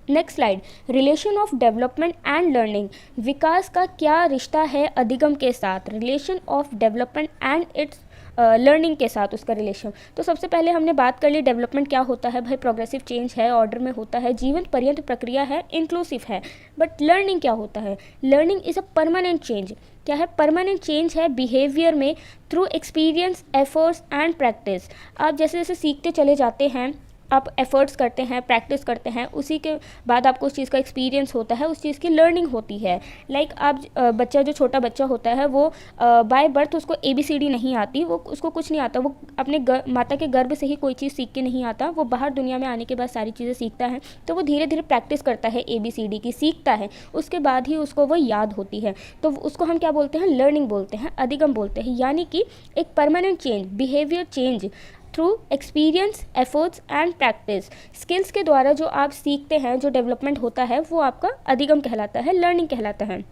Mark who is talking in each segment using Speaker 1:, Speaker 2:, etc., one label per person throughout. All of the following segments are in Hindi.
Speaker 1: Next slide, relation of development and learning, विकास का क्या रिश्ता है अधिगम के साथ, relation of development and its learning के साथ उसका रिलेशन। तो सबसे पहले हमने बात कर ली डेवलपमेंट क्या होता है, भाई प्रोग्रेसिव चेंज है, ऑर्डर में होता है, जीवन पर्यंत प्रक्रिया है, इंक्लूसिव है। बट लर्निंग क्या होता है, learning is a permanent change. क्या है, परमानेंट चेंज है बिहेवियर में through experience, efforts and practice. आप जैसे जैसे सीखते चले जाते हैं, आप एफर्ट्स करते हैं, प्रैक्टिस करते हैं, उसी के बाद आपको उस चीज़ का एक्सपीरियंस होता है, उस चीज़ की लर्निंग होती है। आप बच्चा, जो छोटा बच्चा होता है वो बाय बर्थ उसको ABCD नहीं आती, वो उसको कुछ नहीं आता, वो अपने माता के गर्भ से ही कोई चीज़ सीख के नहीं आता, वो बाहर दुनिया में आने के बाद सारी चीज़ें सीखता है। तो वो धीरे धीरे प्रैक्टिस करता है ABCD की, सीखता है, उसके बाद ही उसको वो याद होती है। तो उसको हम क्या बोलते हैं, लर्निंग बोलते हैं, अधिगम बोलते हैं। यानी कि एक permanent change, behaviour change through experience, efforts and practice. Skills के द्वारा जो आप सीखते हैं, जो डेवलपमेंट होता है, वो आपका अधिगम कहलाता है, लर्निंग कहलाता है।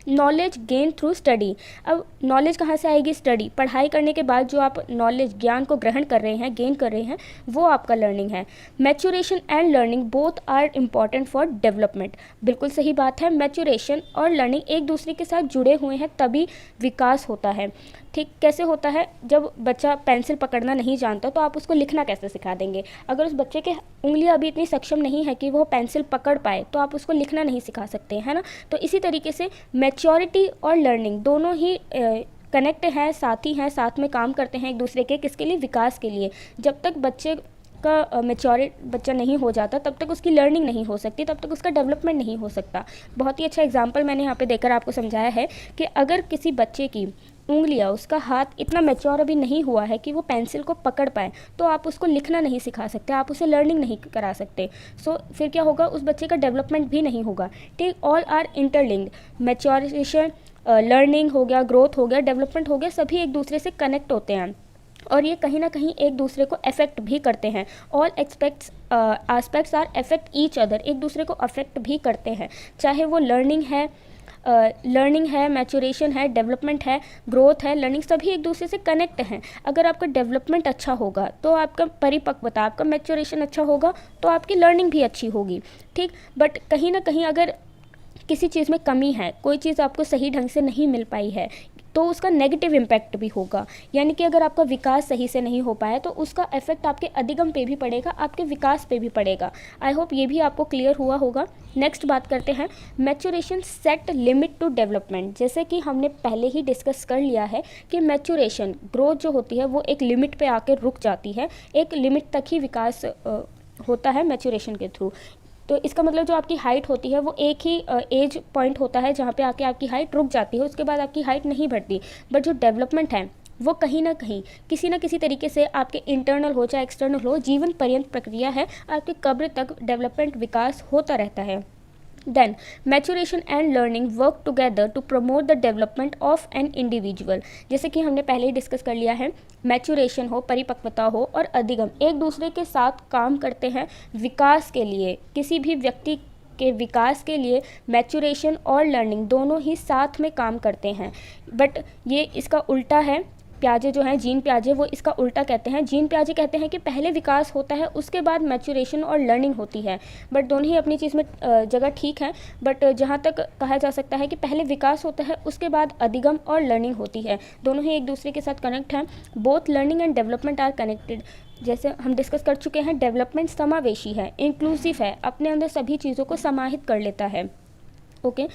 Speaker 1: नॉलेज गेन थ्रू स्टडी, अब नॉलेज कहाँ से आएगी, स्टडी, पढ़ाई करने के बाद जो आप नॉलेज, ज्ञान को ग्रहण कर रहे हैं, गेन कर रहे हैं, वो आपका लर्निंग है। Maturation and learning both are important for development, बिल्कुल सही बात है, मैच्योरेशन और लर्निंग एक दूसरे के साथ जुड़े हुए हैं, तभी विकास होता है। ठीक, कैसे होता है, जब बच्चा पेंसिल पकड़ना नहीं जानता तो आप उसको लिखना कैसे सिखा देंगे। अगर उस बच्चे के उंगलियां अभी इतनी सक्षम नहीं है कि वो पेंसिल पकड़ पाए, तो आप उसको लिखना नहीं सिखा सकते, है ना। तो इसी तरीके से मैच्योरिटी और लर्निंग दोनों ही कनेक्ट हैं, साथी हैं, साथ में काम करते हैं एक दूसरे के, किसके लिए, विकास के लिए। जब तक बच्चे का मैच्योरिट बच्चा नहीं हो जाता, तब तक उसकी लर्निंग नहीं हो सकती, तब तक उसका डेवलपमेंट नहीं हो सकता। बहुत ही अच्छा एग्जांपल मैंने यहाँ पे देकर आपको समझाया है कि अगर किसी बच्चे की उंगलियां, उसका हाथ इतना मैच्योर अभी नहीं हुआ है कि वो पेंसिल को पकड़ पाए, तो आप उसको लिखना नहीं सिखा सकते, आप उसे लर्निंग नहीं करा सकते। फिर क्या होगा, उस बच्चे का डेवलपमेंट भी नहीं होगा। ठीक, all are interlinked, maturation, learning हो गया, ग्रोथ हो गया, डेवलपमेंट हो गया, सभी एक दूसरे से कनेक्ट होते हैं और ये कहीं ना कहीं एक दूसरे को अफेक्ट भी करते हैं। All aspects are affect each other, एक दूसरे को अफेक्ट भी करते हैं, चाहे वो लर्निंग है, मैच्योरेशन है, डेवलपमेंट है, ग्रोथ है, लर्निंग, सभी एक दूसरे से कनेक्ट हैं। अगर आपका डेवलपमेंट अच्छा होगा तो आपका परिपक्वता, आपका मैच्योरेशन अच्छा होगा तो आपकी लर्निंग भी अच्छी होगी। ठीक, बट कहीं ना कहीं अगर किसी चीज़ में कमी है, कोई चीज़ आपको सही ढंग से नहीं मिल पाई है, तो उसका नेगेटिव इम्पैक्ट भी होगा। यानी कि अगर आपका विकास सही से नहीं हो पाया तो उसका इफेक्ट आपके अधिगम पे भी पड़ेगा, आपके विकास पे भी पड़ेगा। आई होप ये भी आपको क्लियर हुआ होगा। नेक्स्ट बात करते हैं, maturation set limit to development. जैसे कि हमने पहले ही डिस्कस कर लिया है कि मैच्योरेशन, ग्रोथ जो होती है वो एक लिमिट पे आकर रुक जाती है, एक लिमिट तक ही विकास होता है मैच्योरेशन के थ्रू। तो इसका मतलब जो आपकी हाइट होती है वो एक ही एज पॉइंट होता है जहाँ पे आके आपकी हाइट रुक जाती है, उसके बाद आपकी हाइट नहीं बढ़ती। बट जो डेवलपमेंट है वो कहीं ना कहीं, किसी ना किसी तरीके से, आपके इंटरनल हो चाहे एक्सटर्नल हो, जीवन पर्यंत प्रक्रिया है, आपके कब्र तक डेवलपमेंट, विकास होता रहता है। Then, maturation and learning work together to promote the development of an individual. जैसे कि हमने पहले ही डिस्कस कर लिया है, मैच्योरेशन हो, परिपक्वता हो और अधिगम एक दूसरे के साथ काम करते हैं विकास के लिए। किसी भी व्यक्ति के विकास के लिए मैच्योरेशन और लर्निंग दोनों ही साथ में काम करते हैं। बट ये इसका उल्टा है, प्याजे जो हैं, जीन प्याजे, वो इसका उल्टा कहते हैं। जीन प्याजे कहते हैं कि पहले विकास होता है, उसके बाद मैच्योरेशन और लर्निंग होती है। बट दोनों ही अपनी चीज़ में जगह ठीक है। बट जहाँ तक कहा जा सकता है कि पहले विकास होता है, उसके बाद अधिगम और लर्निंग होती है, दोनों ही एक दूसरे के साथ कनेक्ट हैं। Both learning and development are connected. जैसे हम डिस्कस कर चुके हैं, डेवलपमेंट समावेशी है, इंक्लूसिव है, अपने अंदर सभी चीज़ों को समाहित कर लेता है। ओके।